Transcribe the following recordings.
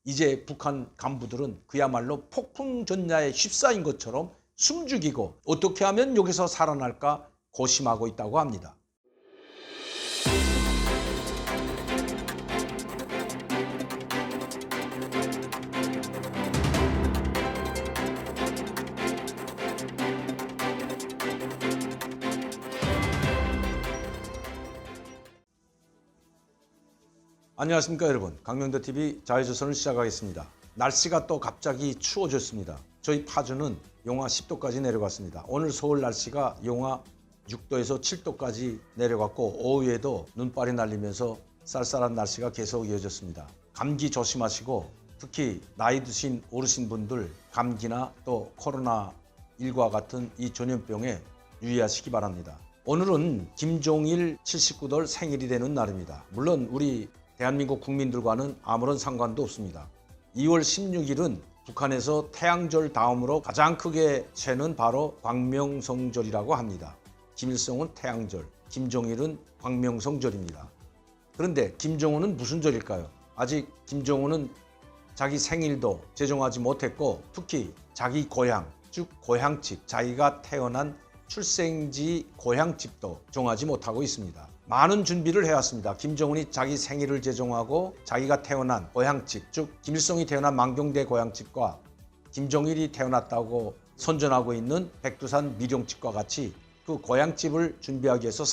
이제 북한 간부들은 그야말로 폭풍 전야에 휩싸인 것처럼 숨죽이고 어떻게 하면 여기서 살아날까 고심하고 있다고 합니다. 안녕하십니까 여러분, 강명도TV 자유조선을 시작하겠습니다. 날씨가 또 갑자기 추워졌습니다. 저희 파주는 영하 10도까지 내려갔습니다. 오늘 서울 날씨가 영하 6도에서 7도까지 내려갔고 오후에도 눈발이 날리면서 쌀쌀한 날씨가 계속 이어졌습니다. 감기 조심하시고 특히 나이 드신 어르신분들 감기나 또 코로나19와 같은 이 전염병에 유의하시기 바랍니다. 오늘은 김종일 79돌 생일이 되는 날입니다. 물론 우리 대한민국 국민들과는 아무런 상관도 없습니다. 2월 16일은 북한에서 태양절 다음으로 가장 크게 세는 바로 광명성절이라고 합니다. 김일성은 태양절, 김종일은 광명성절입니다. 그런데 김정은은 무슨 절일까요? 아직 김정은은 자기 생일도 제정하지 못했고 특히 자기 고향, 즉 고향집, 자기가 태어난 출생지 고향집도 정하지 못하고 있습니다. 많은 준비를 해왔습니다. 김정은이 자기 생일을 제정하고 자기가 태어난 고향집, 즉 김일성이 태어난 만경대 고향집과 김종일이 태어났다고 선전하고 있는 백두산 미령집과 같이 그 고향집을 준비하기 위해서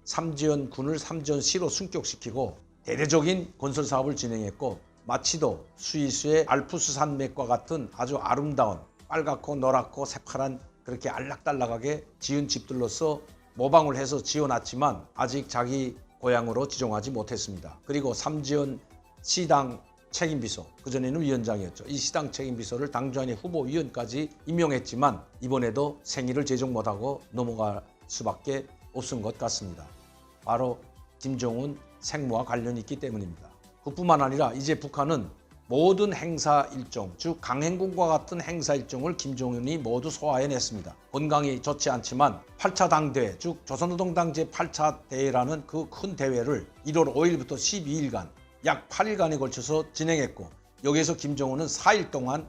삼지연군을 삼지연시로 승격시키고 대대적인 건설 사업을 진행했고 마치도 스위스의 알프스 산맥과 같은 아주 아름다운 빨갛고 노랗고 새파란 그렇게 알락달락하게 지은 집들로서 모방을 해서 지어놨지만 아직 자기 고향으로 지정하지 못했습니다. 그리고 삼지연 시당 책임비서, 그전에는 위원장이었죠. 이 시당 책임비서를 당주안의 후보위원까지 임명했지만 이번에도 생일을 제정 못하고 넘어갈 수밖에 없은 것 같습니다. 바로 김정은 생모와 관련이 있기 때문입니다. 그뿐만 아니라 이제 북한은 모든 행사 일정, 즉 강행군과 같은 행사 일정을 김정은이 모두 소화해냈습니다. 건강이 좋지 않지만 8차 당대회, 즉 조선노동당 제8차 대회라는 그 큰 대회를 1월 5일부터 12일간 약 8일간에 걸쳐서 진행했고 여기에서 김정은은 4일 동안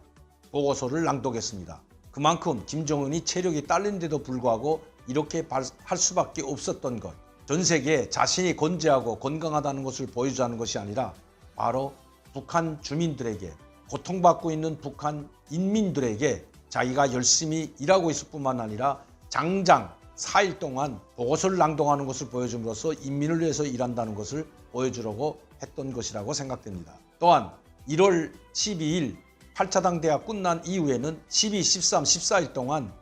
보고서를 낭독했습니다. 그만큼 김정은이 체력이 딸린데도 불구하고 이렇게 할 수밖에 없었던 것, 전 세계에 자신이 건재하고 건강하다는 것을 보여주자는 것이 아니라 바로 북한 주민들에게, 고통받고 있는 북한 인민들에게 자기가 열심히 일하고 있을 뿐만 아니라 장장 4일 동안 보고서를 낭독하는 것을 보여줌으로써 인민을 위해서 일한다는 것을 보여주려고 했던 것이라고 생각됩니다. 또한 1월 12일 8차 당대회가 끝난 이후에는 12, 13, 14일 동안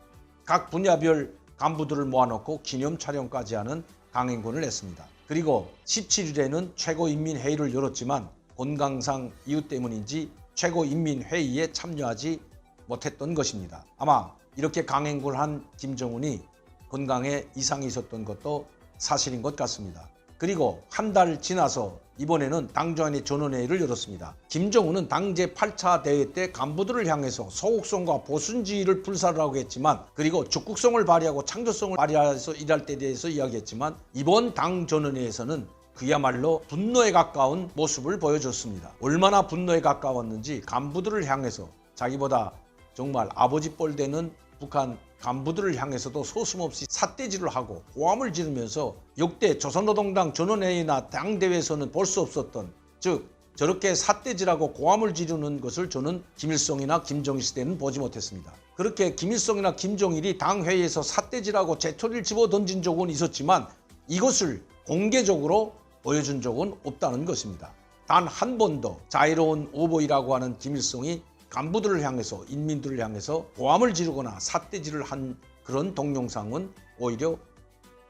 각 분야별 간부들을 모아놓고 기념 촬영까지 하는 강행군을 했습니다. 그리고 17일에는 최고인민회의를 열었지만 건강상 이유 때문인지 최고인민회의에 참여하지 못했던 것입니다. 아마 이렇게 강행군을 한 김정은이 건강에 이상이 있었던 것도 사실인 것 같습니다. 그리고 한 달 지나서 이번에는 당주안의 전원회의를 열었습니다. 김정은은 당 제8차 대회 때 간부들을 향해서 소국성과 보순주의를 불살하라고 했지만 그리고 적극성을 발휘하고 창조성을 발휘해서 일할 때에 대해서 이야기했지만 이번 당 전원회의에서는 그야말로 분노에 가까운 모습을 보여줬습니다. 얼마나 분노에 가까웠는지 간부들을 향해서 자기보다 정말 아버지 뻘 되는 북한 간부들을 향해서도 서슴없이 삿대질을 하고 고함을 지르면서 역대 조선노동당 전원회의나 당대회에서는 볼 수 없었던, 즉 저렇게 삿대질하고 고함을 지르는 것을 저는 김일성이나 김정일 시대는 보지 못했습니다. 그렇게 김일성이나 김정일이 당회의에서 삿대질하고 재초리를 집어던진 적은 있었지만 이것을 공개적으로 보여준 적은 없다는 것입니다. 단 한 번도 자유로운 오보이라고 하는 김일성이 간부들을 향해서 인민들을 향해서 고함을 지르거나 삿대질을 한 그런 동영상은 오히려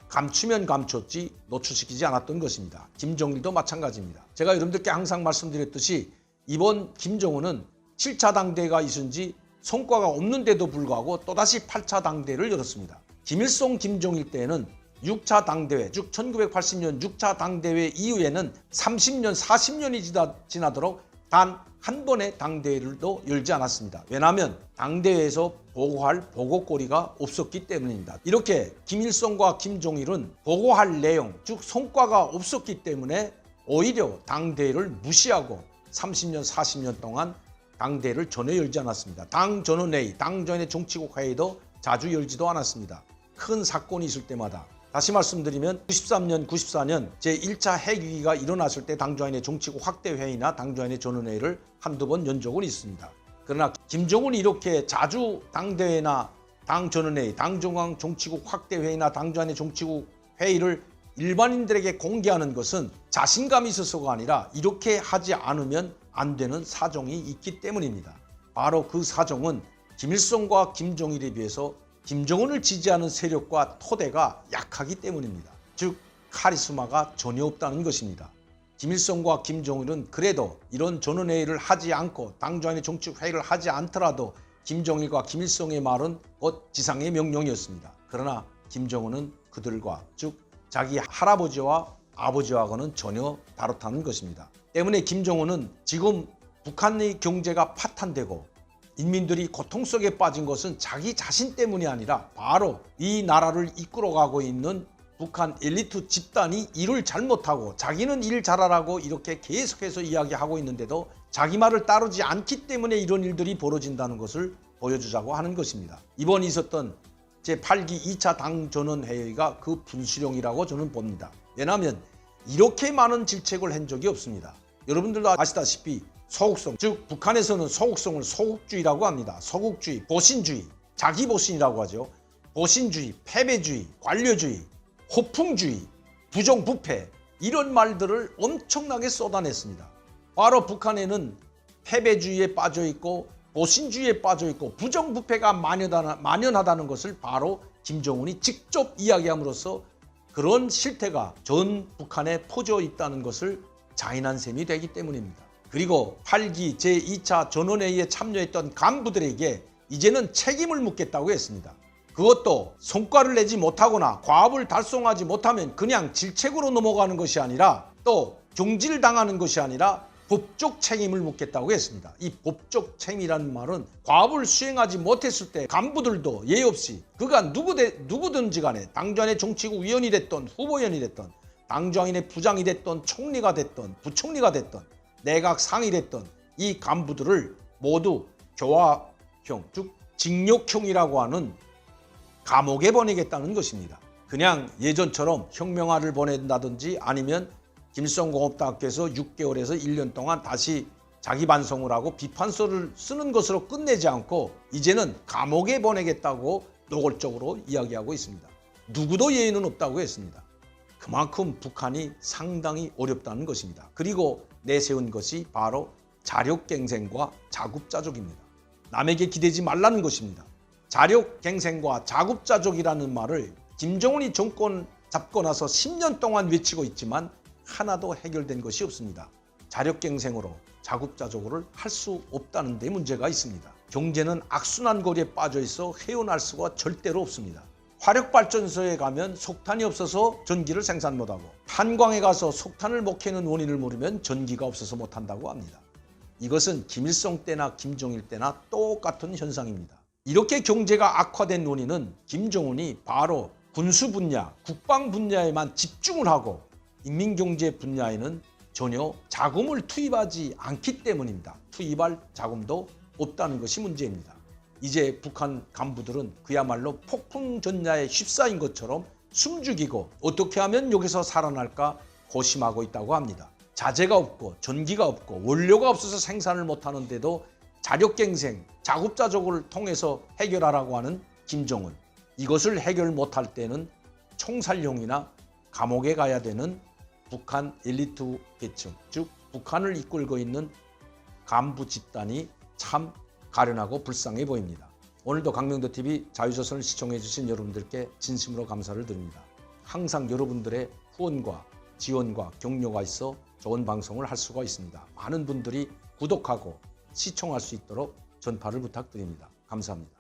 감추면 감췄지 노출시키지 않았던 것입니다. 김정일도 마찬가지입니다. 제가 여러분들께 항상 말씀드렸듯이 이번 김정은은 7차 당대회가 있은 지 성과가 없는데도 불구하고 또다시 8차 당대회를 열었습니다. 김일성, 김정일 때에는 6차 당대회, 즉 1980년 6차 당대회 이후에는 30년, 40년이 지나도록 단 한 번의 당대회를도 열지 않았습니다. 왜냐하면 당대회에서 보고할 보고거리가 없었기 때문입니다. 이렇게 김일성과 김종일은 보고할 내용, 즉 성과가 없었기 때문에 오히려 당대회를 무시하고 30년, 40년 동안 당대회를 전혀 열지 않았습니다. 당 전원회의, 당 전의 정치국 회의도 자주 열지도 않았습니다. 큰 사건이 있을 때마다. 다시 말씀드리면 93년, 94년 제1차 핵위기가 일어났을 때 당조인의 정치국 확대회의나 당조인의 전원회의를 한두 번 연 적은 있습니다. 그러나 김정은이 이렇게 자주 당대회나 당전원회의, 당중앙 정치국 확대회의나 당조인의 정치국 회의를 일반인들에게 공개하는 것은 자신감이 있어서가 아니라 이렇게 하지 않으면 안 되는 사정이 있기 때문입니다. 바로 그 사정은 김일성과 김정일에 비해서 김정은을 지지하는 세력과 토대가 약하기 때문입니다. 즉 카리스마가 전혀 없다는 것입니다. 김일성과 김정일은 그래도 이런 전원회의를 하지 않고 당조인의 정치국 회의를 하지 않더라도 김정일과 김일성의 말은 곧 지상의 명령이었습니다. 그러나 김정은은 그들과 즉 자기 할아버지와 아버지와는 전혀 다르다는 것입니다. 때문에 김정은은 지금 북한의 경제가 파탄되고 인민들이 고통 속에 빠진 것은 자기 자신 때문이 아니라 바로 이 나라를 이끌어가고 있는 북한 엘리트 집단이 일을 잘못하고 자기는 일 잘하라고 이렇게 계속해서 이야기하고 있는데도 자기 말을 따르지 않기 때문에 이런 일들이 벌어진다는 것을 보여주자고 하는 것입니다. 이번 있었던 제8기 2차 당전원회의가 그 분수령이라고 저는 봅니다. 왜냐하면 이렇게 많은 질책을 한 적이 없습니다. 여러분들도 아시다시피 소국성, 즉 북한에서는 소국성을 소국주의라고 합니다. 소국주의, 보신주의, 자기보신이라고 하죠. 보신주의, 패배주의, 관료주의, 호풍주의, 부정부패 이런 말들을 엄청나게 쏟아냈습니다. 바로 북한에는 패배주의에 빠져있고 보신주의에 빠져있고 부정부패가 만연하다는 것을 바로 김정은이 직접 이야기함으로써 그런 실태가 전 북한에 퍼져 있다는 것을 자인한 셈이 되기 때문입니다. 그리고 8기 제2차 전원회의에 참여했던 간부들에게 이제는 책임을 묻겠다고 했습니다. 그것도 성과를 내지 못하거나 과업을 달성하지 못하면 그냥 질책으로 넘어가는 것이 아니라 또 경질당하는 것이 아니라 법적 책임을 묻겠다고 했습니다. 이 법적 책임이라는 말은 과업을 수행하지 못했을 때 간부들도 예의 없이 그가 누구든지 간에 당조인의 정치국 위원이 됐던 후보위원이 됐던 당조인의 부장이 됐던 총리가 됐던 부총리가 됐던 내각 상이 됐던 이 간부들을 모두 교화형 즉 징역형이라고 하는 감옥에 보내겠다는 것입니다. 그냥 예전처럼 혁명화를 보낸다든지 아니면 김일성공업대학교에서 6개월에서 1년 동안 다시 자기 반성을 하고 비판서를 쓰는 것으로 끝내지 않고 이제는 감옥에 보내겠다고 노골적으로 이야기하고 있습니다. 누구도 예의는 없다고 했습니다. 그만큼 북한이 상당히 어렵다는 것입니다. 그리고 내세운 것이 바로 자력갱생과 자급자족입니다. 남에게 기대지 말라는 것입니다. 자력갱생과 자급자족이라는 말을 김정은이 정권 잡고 나서 10년 동안 외치고 있지만 하나도 해결된 것이 없습니다. 자력갱생으로 자급자족을 할 수 없다는 데 문제가 있습니다. 경제는 악순환 고리에 빠져 있어 헤어날 수가 절대로 없습니다. 화력발전소에 가면 석탄이 없어서 전기를 생산 못하고 한광에 가서 석탄을 못 캐는 원인을 모르면 전기가 없어서 못한다고 합니다. 이것은 김일성 때나 김정일 때나 똑같은 현상입니다. 이렇게 경제가 악화된 원인은 김정은이 바로 군수 분야, 국방 분야에만 집중을 하고 인민경제 분야에는 전혀 자금을 투입하지 않기 때문입니다. 투입할 자금도 없다는 것이 문제입니다. 이제 북한 간부들은 그야말로 폭풍전야에 휩싸인 것처럼 숨죽이고 어떻게 하면 여기서 살아날까 고심하고 있다고 합니다. 자재가 없고 전기가 없고 원료가 없어서 생산을 못하는데도 자력갱생, 자급자족을 통해서 해결하라고 하는 김정은. 이것을 해결 못할 때는 총살형이나 감옥에 가야 되는 북한 엘리트 계층, 즉 북한을 이끌고 있는 간부 집단이 참 가련하고 불쌍해 보입니다. 오늘도 강명도TV 자유조선을 시청해 주신 여러분들께 진심으로 감사를 드립니다. 항상 여러분들의 후원과 지원과 격려가 있어 좋은 방송을 할 수가 있습니다. 많은 분들이 구독하고 시청할 수 있도록 전파를 부탁드립니다. 감사합니다.